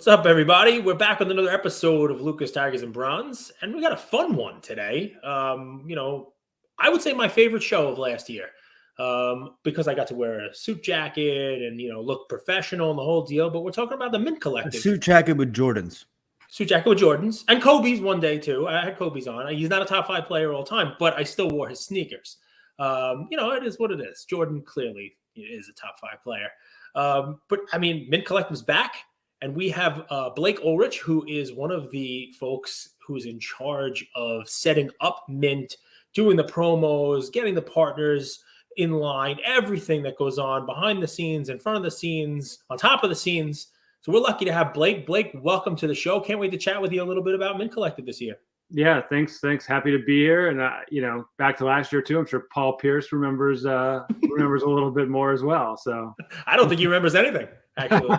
What's up, everybody? We're back with another episode of Lucas Tigers and Bronze, and we got a fun one today. I would say my favorite show of last year, because I got to wear a suit jacket and look professional and the whole deal. But we're talking about the Mint A Collective. suit jacket with Jordans. Suit jacket with Jordans and Kobe's one day too. I had Kobe's on. He's not a top 5 player all time, but I still wore his sneakers. It is what it is. Jordan clearly is a top 5 player. But I mean, Mint Collective's back. And we have Blake Ulrich, who is one of the folks who's in charge of setting up Mint, doing the promos, getting the partners in line, everything that goes on behind the scenes, in front of the scenes, on top of the scenes. So we're lucky to have Blake. Blake, welcome to the show. Can't wait to chat with you a little bit about Mint Collective this year. Yeah, thanks. Happy to be here. And, back to last year, too, I'm sure Paul Pierce remembers a little bit more as well. So I don't think he remembers anything, actually.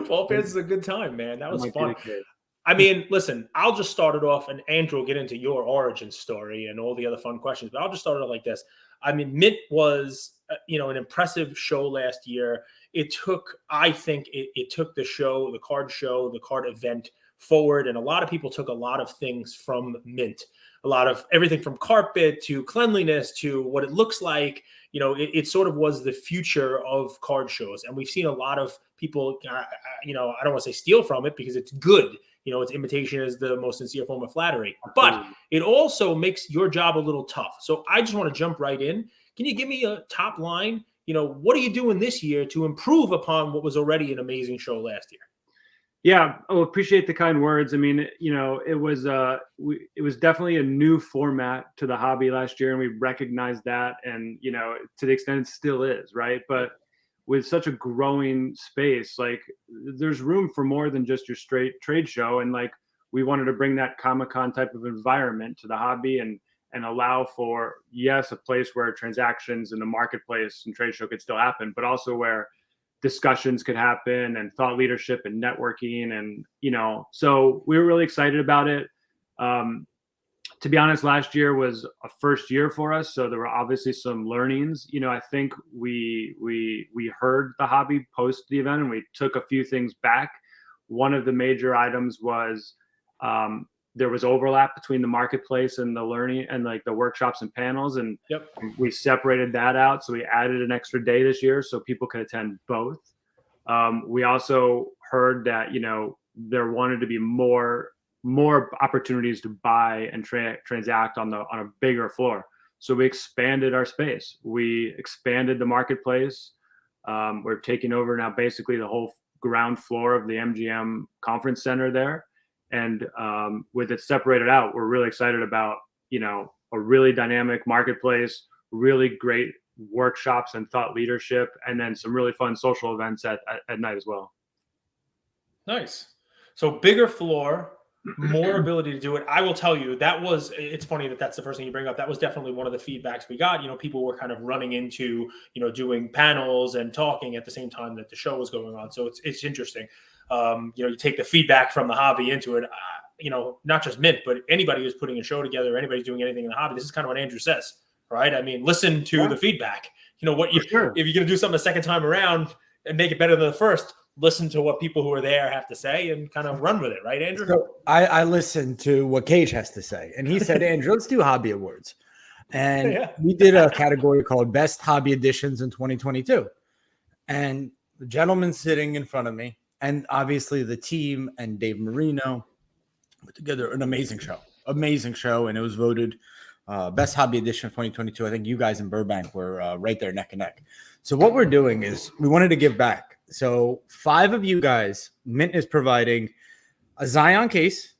Paul Pierce is a good time, man. That was fun. I mean, listen, I'll just start it off, and Andrew will get into your origin story and all the other fun questions, but I'll just start it like this. I mean, Mint was, an impressive show last year. It took the show, the card event forward, and a lot of people took a lot of things from Mint, a lot of everything from carpet to cleanliness to what it looks like. It sort of was the future of card shows, and we've seen a lot of people I don't want to say steal from it because it's good. Its imitation is the most sincere form of flattery, but it also makes your job a little tough. So I just want to jump right in. Can you give me a top line? What are you doing this year to improve upon what was already an amazing show last year? Yeah, appreciate the kind words. I mean, it was definitely a new format to the hobby last year, and we recognized that, and to the extent it still is, right? But with such a growing space, like there's room for more than just your straight trade show, and like we wanted to bring that Comic-Con type of environment to the hobby and allow for, yes, a place where transactions in the marketplace and trade show could still happen, but also where discussions could happen and thought leadership and networking. And, so we were really excited about it. To be honest, last year was a first year for us. So there were obviously some learnings. I think we heard the hobby post the event and we took a few things back. One of the major items was there was overlap between the marketplace and the learning and like the workshops and panels. And we separated that out. So we added an extra day this year so people could attend both. We also heard that, there wanted to be more opportunities to buy and transact on a bigger floor. So we expanded our space. We expanded the marketplace. We're taking over now basically the whole ground floor of the MGM conference center there. And with it separated out, we're really excited about, a really dynamic marketplace, really great workshops and thought leadership, and then some really fun social events at night as well. Nice. So bigger floor, more ability to do it. I will tell you, it's funny that's the first thing you bring up. That was definitely one of the feedbacks we got. People were kind of running into, doing panels and talking at the same time that the show was going on. So it's interesting. You take the feedback from the hobby into it, not just Mint, but anybody who's putting a show together, anybody's doing anything in the hobby. This is kind of what Andrew says, right? I mean, listen to the feedback. If you're going to do something a second time around and make it better than the first, listen to what people who are there have to say and kind of run with it, right, Andrew? So I listened to what Cage has to say, and he said, Andrew, let's do hobby awards. And we did a category called Best Hobby Editions in 2022. And the gentleman sitting in front of me, and obviously the team and Dave Marino put together an amazing show. And it was voted Best Hobby Edition of 2022. I think you guys in Burbank were right there neck and neck. So what we're doing is we wanted to give back. So 5 of you guys, Mint is providing a Zion case.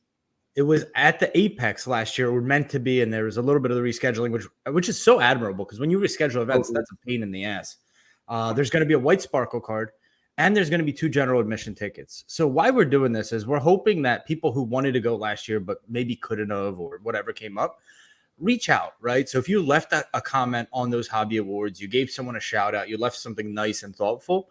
It was at the Apex last year. We're meant to be, and there was a little bit of the rescheduling, which is so admirable because when you reschedule events, that's a pain in the ass. There's going to be a white sparkle card, and there's going to be 2 general admission tickets. So why we're doing this is we're hoping that people who wanted to go last year but maybe couldn't have or whatever came up, reach out, right? So if you left a comment on those hobby awards, you gave someone a shout out, you left something nice and thoughtful,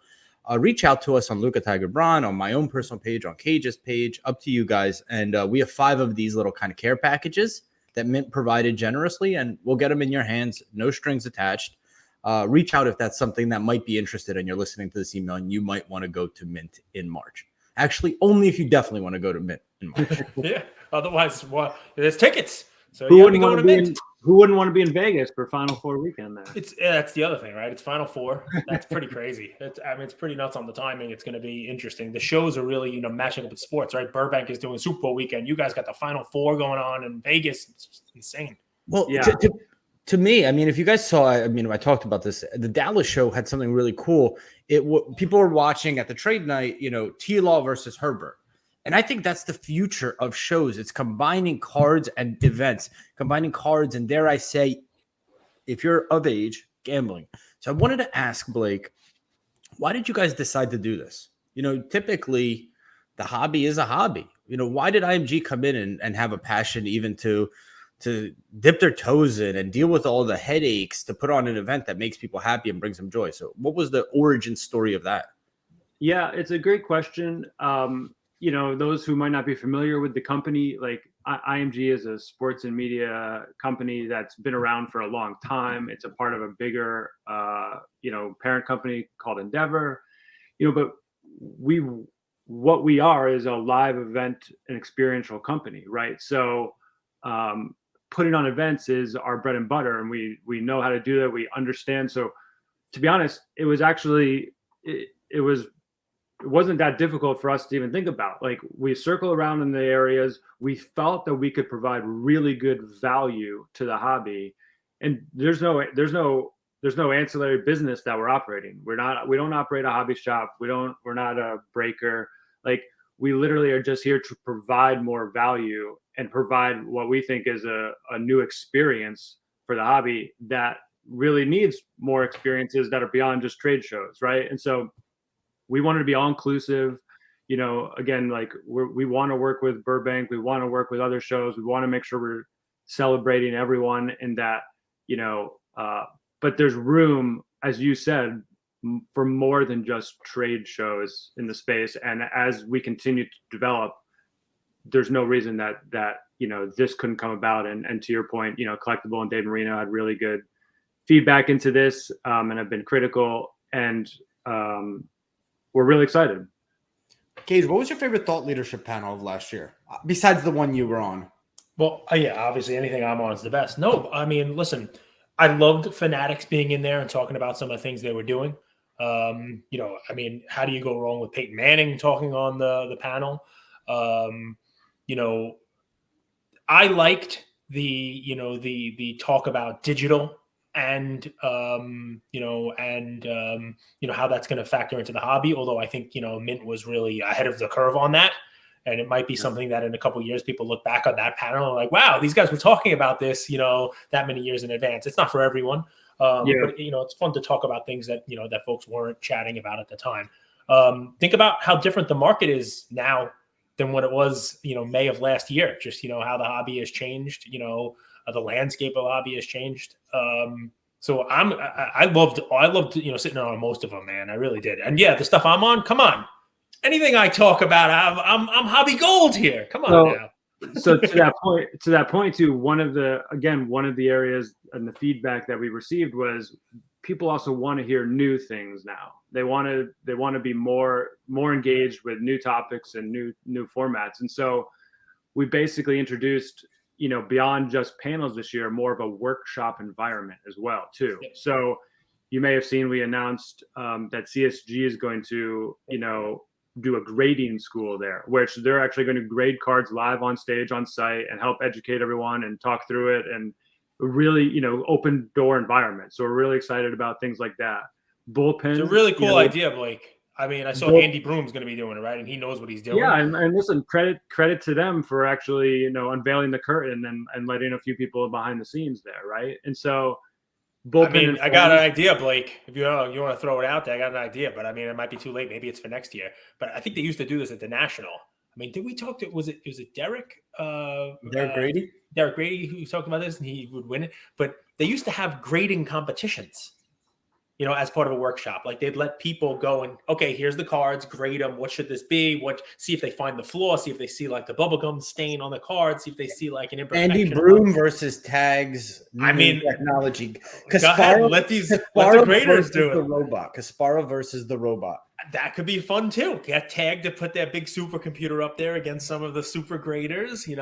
reach out to us on Luca Tiger Bron, on my own personal page, on Cage's page, up to you guys. And we have 5 of these little kind of care packages that Mint provided generously, and we'll get them in your hands, no strings attached. reach out if that's something that might be interested and you're listening to this email and you might want to go to Mint in March. Actually, only if you definitely want to go to Mint in March. Yeah. Otherwise, well, there's tickets. So who you wouldn't go want to to Mint. who wouldn't want to be in Vegas for Final Four weekend there? That's the other thing, right? It's Final Four. That's pretty crazy. It's pretty nuts on the timing. It's going to be interesting. The shows are really, matching up with sports, right? Burbank is doing Super Bowl weekend. You guys got the Final Four going on in Vegas. It's just insane. Well, yeah. To me, I mean, if you guys saw, I talked about this. The Dallas show had something really cool. People were watching at the trade night, T-Law versus Herbert. And I think that's the future of shows. It's combining cards and events, combining cards and, dare I say, if you're of age, gambling. So I wanted to ask Blake, why did you guys decide to do this? Typically the hobby is a hobby. Why did IMG come in and have a passion even to dip their toes in and deal with all the headaches to put on an event that makes people happy and brings them joy? So what was the origin story of that? Yeah, it's a great question. Those who might not be familiar with the company, like IMG is a sports and media company that's been around for a long time. It's a part of a bigger, parent company called Endeavor, but what we are is a live event and experiential company, right? So putting on events is our bread and butter, and we know how to do that. We understand. So to be honest, it was actually, it wasn't that difficult for us to even think about. Like, we circle around in the areas, we felt that we could provide really good value to the hobby, and there's no ancillary business that we're operating. We don't operate a hobby shop. We're not a breaker. Like, we literally are just here to provide more value and provide what we think is a new experience for the hobby that really needs more experiences that are beyond just trade shows, right? And so we wanted to be all inclusive. Again, like, we want to work with Burbank. We want to work with other shows. We want to make sure we're celebrating everyone in that, but there's room, as you said, for more than just trade shows in the space. And as we continue to develop, there's no reason that this couldn't come about. And to your point, Collectible and Dave Marino had really good feedback into this, and have been critical. And we're really excited. Gage, what was your favorite thought leadership panel of last year, besides the one you were on? Well, yeah, obviously anything I'm on is the best. No, I mean, listen, I loved Fanatics being in there and talking about some of the things they were doing. How do you go wrong with Peyton Manning talking on the panel? I liked the talk about digital and how that's going to factor into the hobby. Although I think, Mint was really ahead of the curve on that. And it might be something that in a couple of years, people look back on that panel and like, wow, these guys were talking about this, that many years in advance. It's not for everyone. But it's fun to talk about things that, that folks weren't chatting about at the time. Think about how different the market is now than what it was, May of last year. Just, how the hobby has changed, the landscape of the hobby has changed. So I loved, sitting on most of them, man. I really did. And yeah, the stuff I'm on, come on. Anything I talk about, I'm hobby gold here. Come on now. So to that point too, one of the areas and the feedback that we received was people also want to hear new things now. They want to be more engaged with new topics and new formats. And so we basically introduced, beyond just panels this year, more of a workshop environment as well too. Yeah. So you may have seen, we announced that CSG is going to, do a grading school there, which they're actually going to grade cards live on stage on site and help educate everyone and talk through it, and really, open door environment. So we're really excited about things like that. Bullpen. It's a really cool idea, Blake. I mean, I saw Andy Broom's going to be doing it, right? And he knows what he's doing. Yeah, and listen, credit to them for actually, unveiling the curtain and letting a few people behind the scenes there, right? And so, bullpen. I got an idea, Blake. If you want to throw it out there, I got an idea, but it might be too late. Maybe it's for next year. But I think they used to do this at the National. I mean, did we talk to? Was it Derek? Derek Grady. Derek Grady, who talked about this, and he would win it. But they used to have grading competitions. as part of a workshop. Like they'd let people go and, okay, here's the cards, grade them. What should this be? See if they find the flaw, see if they see like the bubblegum stain on the card, see if they see like an imperfection. Andy Broom versus Tags. Technology. Go ahead, let the graders do it. The robot. Kasparov versus the robot. That could be fun too. Get Tag to put that big supercomputer up there against some of the super graders. You're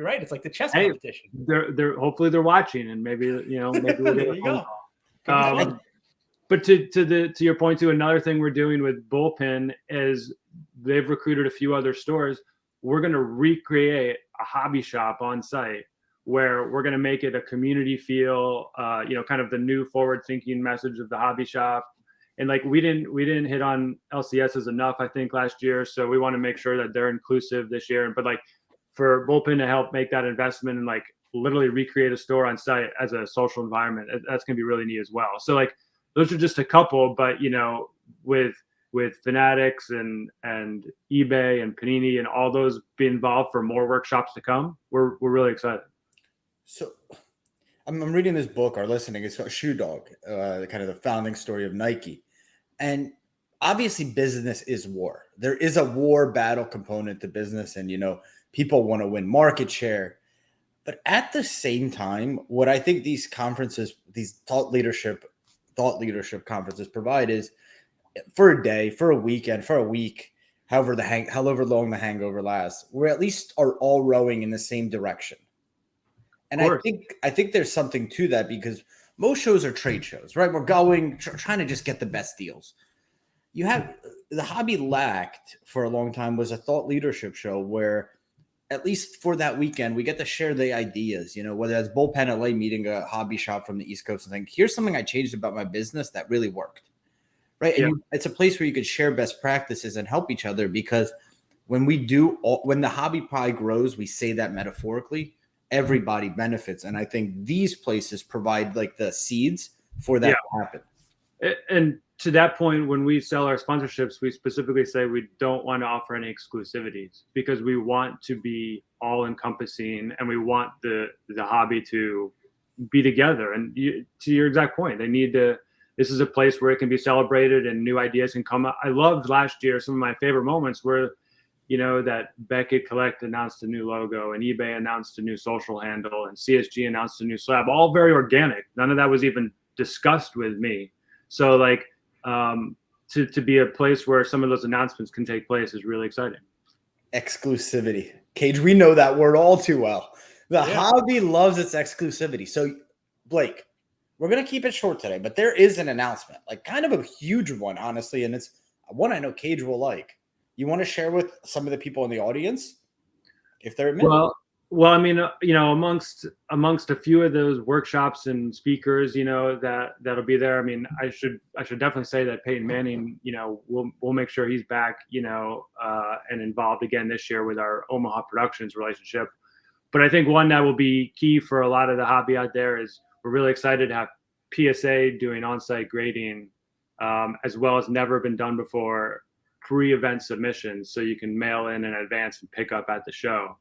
right. It's like the chess competition. They're hopefully they're watching, and maybe we'll get there you go. But to your point too, another thing we're doing with Bullpen is they've recruited a few other stores. We're going to recreate a hobby shop on site where we're going to make it a community feel, kind of the new forward thinking message of the hobby shop. And like we didn't hit on LCSs enough, I think, last year. So we want to make sure that they're inclusive this year. But like for Bullpen to help make that investment and like literally recreate a store on site as a social environment, that's going to be really neat as well. So like those are just a couple, but with Fanatics and eBay and Panini and all those be involved for more workshops to come, we're really excited. So I'm reading this book or listening. It's called Shoe Dog, kind of the founding story of Nike. And obviously business is war. There is a war battle component to business, and people want to win market share. But at the same time, what I think these conferences, these thought leadership conferences provide is for a day, for a weekend, for a week, however long the hangover lasts, we at least are all rowing in the same direction. And I think there's something to that, because most shows are trade shows, right? We're going trying to just get the best deals. You have the hobby lacked for a long time was a thought leadership show where, at least for that weekend, we get to share the ideas, whether that's Bullpen LA meeting a hobby shop from the East Coast and saying, here's something I changed about my business that really worked. Right. Yeah. And it's a place where you could share best practices and help each other, because when the hobby pie grows, we say that metaphorically, everybody benefits. And I think these places provide like the seeds for that to happen. And to that point, when we sell our sponsorships, we specifically say we don't want to offer any exclusivities, because we want to be all encompassing and we want the hobby to be together. And to your exact point, this is a place where it can be celebrated and new ideas can come up. I loved last year, some of my favorite moments were, that Beckett Collect announced a new logo and eBay announced a new social handle and CSG announced a new slab, all very organic. None of that was even discussed with me. So like to be a place where some of those announcements can take place is really exciting. Exclusivity. Cage, we know that word all too well. The hobby loves its exclusivity. So Blake, we're going to keep it short today, but there is an announcement, like kind of a huge one, honestly. And it's one I know Cage will like. You want to share with some of the people in the audience if they're admitted? Well, I mean, amongst a few of those workshops and speakers, that'll be there. I mean, I should definitely say that Peyton Manning, we'll make sure he's back, and involved again this year with our Omaha Productions relationship. But I think one that will be key for a lot of the hobby out there is we're really excited to have PSA doing on-site grading, as well as never been done before, pre-event submissions, so you can mail in advance and pick up at the show.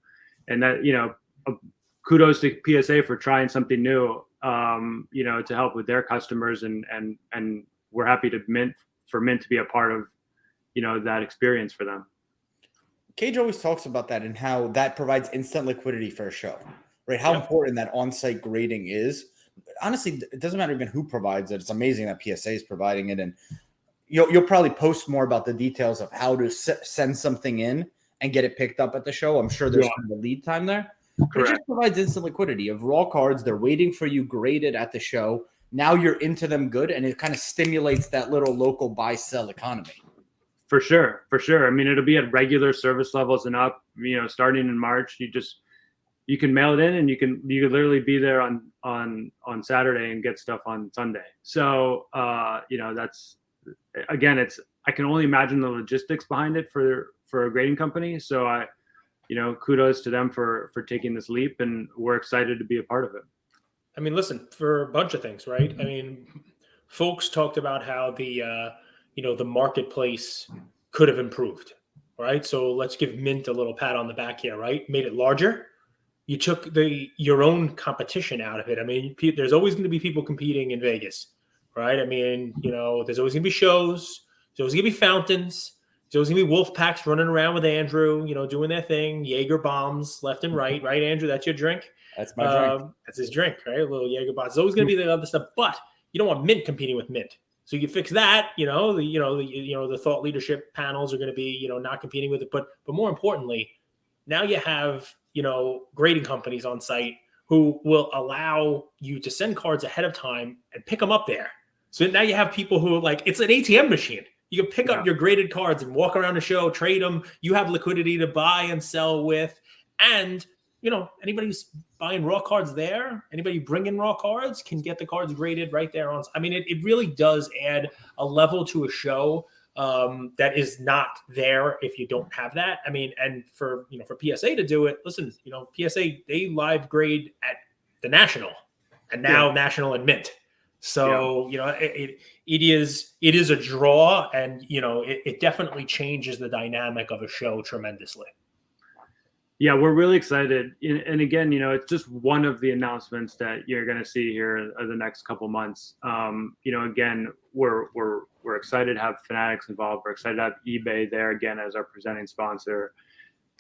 And that, kudos to PSA for trying something new, to help with their customers, and we're happy to Mint to be a part of, that experience for them. Cage always talks about that and how that provides instant liquidity for a show, right? How important that on-site grading is. Honestly, it doesn't matter even who provides it. It's amazing that PSA is providing it, and you'll probably post more about the details of how to send something in and get it picked up at the show. I'm sure there's kind of a lead time there. It just provides instant liquidity of raw cards. They're waiting for you graded at the show. Now you're into them good, and it kind of stimulates that little local buy-sell economy. For sure. I mean, it'll be at regular service levels and up, starting in March. You can mail it in, and you could literally be there on Saturday and get stuff on Sunday. So, that's, again, I can only imagine the logistics behind it for a grading company. So kudos to them for taking this leap, and we're excited to be a part of it. I mean, listen, for a bunch of things, right? I mean, folks talked about how the marketplace could have improved, right? So let's give Mint a little pat on the back here, right? Made it larger. You took your own competition out of it. I mean, there's always going to be people competing in Vegas, right? I mean, there's always gonna be shows. There's always gonna be fountains. There's always gonna be wolf packs running around with Andrew, doing their thing. Jaeger bombs left and right, Andrew? That's your drink. That's my drink. That's his drink, right? A little Jaeger bomb. There's always gonna be the other stuff, but you don't want Mint competing with Mint. So you fix that. The thought leadership panels are gonna be, not competing with it, but more importantly, now you have grading companies on site who will allow you to send cards ahead of time and pick them up there. So now you have people who are it's an ATM machine. You can pick up your graded cards and walk around the show, trade them. You have liquidity to buy and sell with. And, anybody who's buying raw cards there, anybody bringing raw cards can get the cards graded right there on. I mean, it really does add a level to a show that is not there if you don't have that. I mean, and for PSA to do it, listen, PSA, they live grade at the National and now National and Mint. So, it is a draw, and, it definitely changes the dynamic of a show tremendously. Yeah, we're really excited. And again, it's just one of the announcements that you're going to see here in the next couple months. Again, we're excited to have Fanatics involved. We're excited to have eBay there again as our presenting sponsor.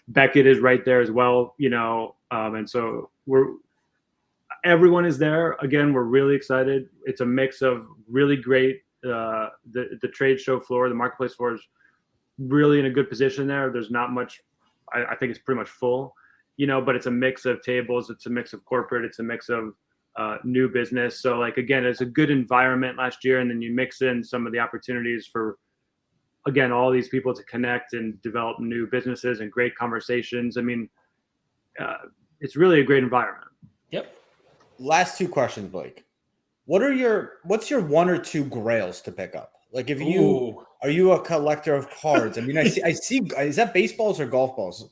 Beckett is right there as well, and so everyone is there. Again, we're really excited. It's a mix of really great, the trade show floor, the marketplace floor is really in a good position there. There's not much, I think it's pretty much full, but it's a mix of tables. It's a mix of corporate. It's a mix of new business. So again, it's a good environment last year. And then you mix in some of the opportunities for, again, all these people to connect and develop new businesses and great conversations. I mean, it's really a great environment. Yep. Last two questions, Blake. What's your one or two grails to pick up? Are you a collector of cards? I mean, I see. Is that baseballs or golf balls?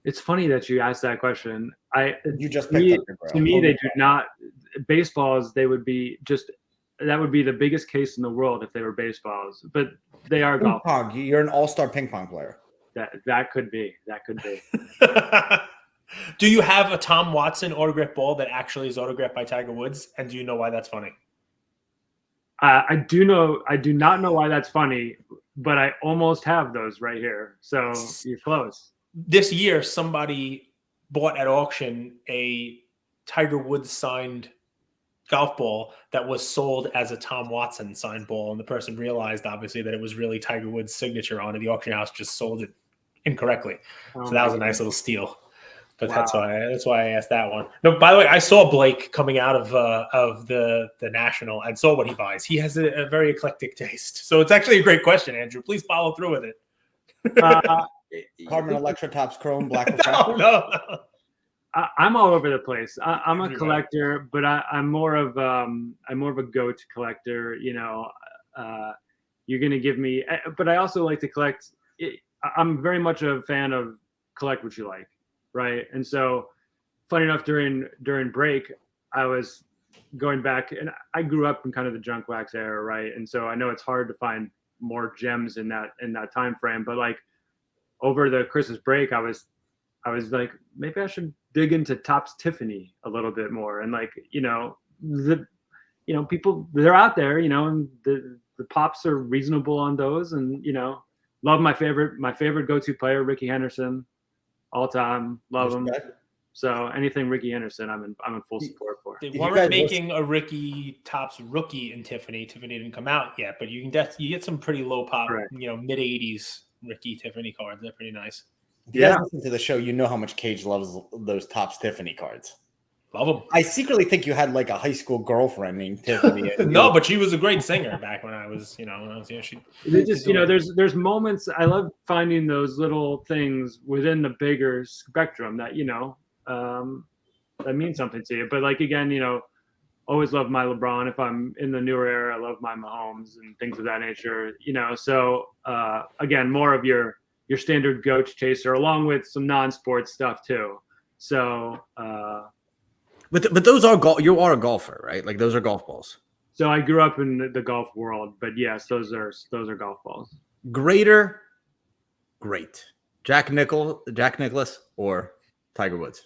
It's funny that you asked that question. You just picked up your grail. To me, they do not. Baseballs, that would be the biggest case in the world if they were baseballs, but they are golf. Pong. You're an all-star ping pong player. That could be. Do you have a Tom Watson autograph ball that actually is autographed by Tiger Woods? And do you know why that's funny? I do not know why that's funny, but I almost have those right here. So you're close. This year, somebody bought at auction a Tiger Woods signed golf ball that was sold as a Tom Watson signed ball. And the person realized, obviously, that it was really Tiger Woods' signature on it. The auction house just sold it incorrectly. So that was a nice little steal. But wow. That's why I asked that one. No, by the way, I saw Blake coming out of the National and saw what he buys. He has a very eclectic taste. So it's actually a great question, Andrew. Please follow through with it. Carbon Electra Tops Chrome Black Refractor. No. I'm all over the place. I'm a collector, but I'm more of a goat collector. You're gonna give me, but I also like to collect. I'm very much a fan of collect what you like. Right. And so funny enough, during break, I was going back and I grew up in kind of the junk wax era. Right. And so I know it's hard to find more gems in that time frame. But over the Christmas break, I was like, maybe I should dig into Topps Tiffany a little bit more. And people, they're out there, and the pops are reasonable on those. And, love my favorite go-to player, Ricky Henderson. All time, love him. So anything Ricky Henderson, I'm in full support for. They weren't making a Ricky Topps rookie in Tiffany. Tiffany didn't come out yet, but you get some pretty low pop, right. Mid '80s Ricky Tiffany cards. They're pretty nice. If you guys listen to the show, you know how much Cage loves those Topps Tiffany cards. Love them. I secretly think you had a high school girlfriend named Tiffany. No, but she was a great singer back when I was, there's moments. I love finding those little things within the bigger spectrum that that mean something to you. But again, always love my LeBron. If I'm in the newer era, I love my Mahomes and things of that nature. So again, more of your standard goat chaser, along with some non-sports stuff too. So. But those are you are a golfer, right? Those are golf balls. So I grew up in the golf world, but yes, those are golf balls. Great. Jack Nicklaus or Tiger Woods.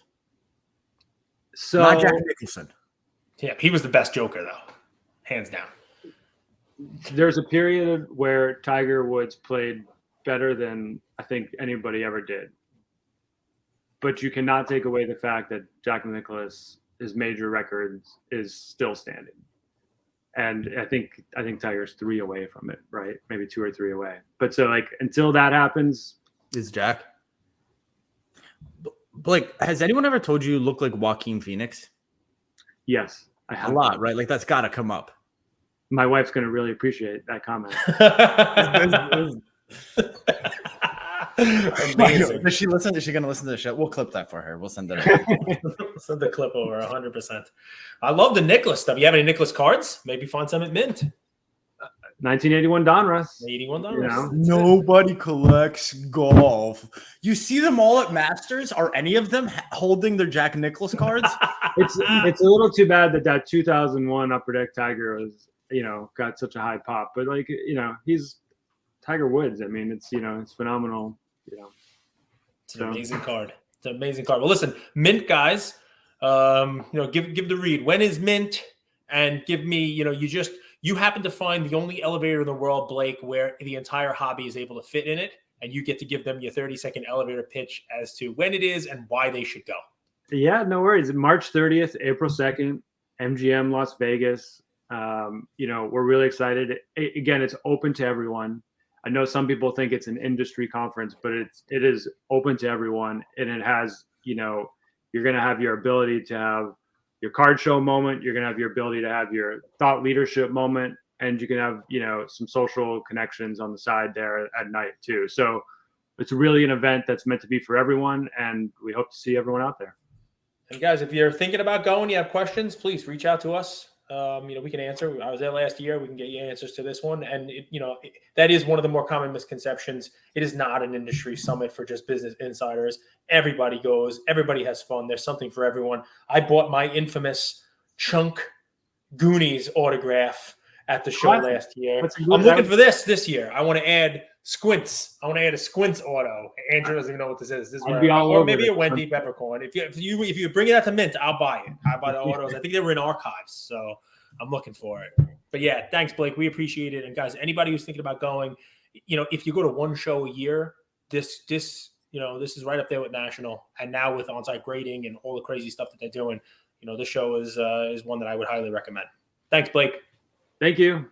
So not Jack Nicholson. Yeah, he was the best Joker though. hands down. There's a period where Tiger Woods played better than I think anybody ever did. But you cannot take away the fact that Jack Nicklaus, his major records, is still standing. And I think Tiger's 3 away from it, right? Maybe 2 or 3 away. But so like until that happens, is Jack. Blake, has anyone ever told you look like Joaquin Phoenix? Yes, I have a lot, right? Like that's got to come up. My wife's going to really appreciate that comment. Amazing. Does she listen? Is she going to listen to the show? We'll clip that for her. We'll send it over. Send the clip over 100%. I love the Nicklaus stuff. You have any Nicklaus cards? Maybe find some at Mint. 1981 Donruss. 81 Donruss. You know? Nobody collects golf. You see them all at Masters. Are any of them holding their Jack Nicklaus cards? It's a little too bad that 2001 Upper Deck Tiger was, got such a high pop. But like, he's Tiger Woods. I mean, it's phenomenal. It's an amazing card. It's an amazing card. Well, listen, Mint guys, give the read. When is Mint? And give me, you happen to find the only elevator in the world, Blake, where the entire hobby is able to fit in it, and you get to give them your 30-second elevator pitch as to when it is and why they should go. Yeah, no worries. March 30th, April 2nd, MGM Las Vegas. We're really excited. Again, it's open to everyone. I know some people think it's an industry conference, but it is open to everyone, and it has, you're going to have your ability to have your card show moment. You're going to have your ability to have your thought leadership moment, and you can have, some social connections on the side there at night too. So it's really an event that's meant to be for everyone, and we hope to see everyone out there. And guys, if you're thinking about going, you have questions, please reach out to us. We can answer. I was there last year. We can get you answers to this one. And, that is one of the more common misconceptions. It is not an industry summit for just business insiders. Everybody goes. Everybody has fun. There's something for everyone. I bought my infamous Chunk Goonies autograph at the show last year. I'm looking for this year. I want to add Squints. I want to add a Squints auto. Andrew doesn't even know what this is. This is or maybe a Wendy Peppercorn. If you bring it out to Mint, I'll buy it. I'll buy the autos. I think they were in archives, so I'm looking for it. But yeah, thanks, Blake. We appreciate it. And guys, anybody who's thinking about going, if you go to one show a year, this is right up there with National. And now with on-site grading and all the crazy stuff that they're doing, this show is one that I would highly recommend. Thanks, Blake. Thank you.